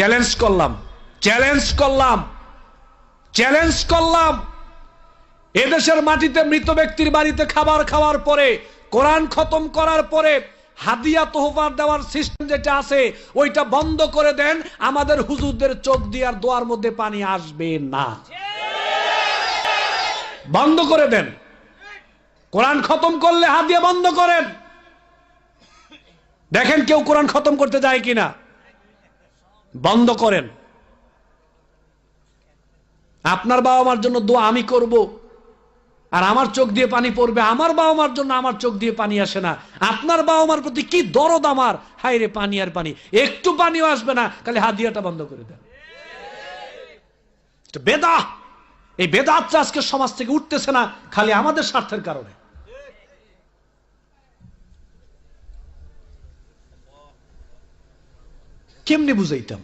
Challenge করলাম, challenge করলাম, challenge করলাম, এদেশের মাটিতে মৃত ব্যক্তির বাড়িতে খাবার খাওয়ার পরে, কোরআন খতম করার পরে হাদিয়া তোহফা দেওয়ার সিস্টেম যেটা আছে ওইটা বন্ধ করে দেন। আমাদের হুজুরদের চোখ দিয়ে আর দোয়ার মধ্যে পানি আসবে না, বন্ধ করে দেন। কোরআন খতম করলে হাদিয়া বন্ধ করেন। দেখেন কেউ কোরআন খতম করতে যায় কিনা, বন্ধ করেন। আপনার বাবা মার জন্য দোয়া আমি করব, আর আমার চোখ দিয়ে পানি পড়বে। আমার বাবা মার জন্য আমার চোখ দিয়ে পানি আসে না। আপনার বাবা মার প্রতি কি দরদ আমার, হায় রে পানি আর পানি, একটু পানিও আসবে না, খালি হাদিয়াটা বন্ধ করে দেন। বেদাত, এই বেদাতটা আজকে সমাজ থেকে উঠতেছে না খালি আমাদের স্বার্থের কারণে। কেমনে বুঝাইতাম?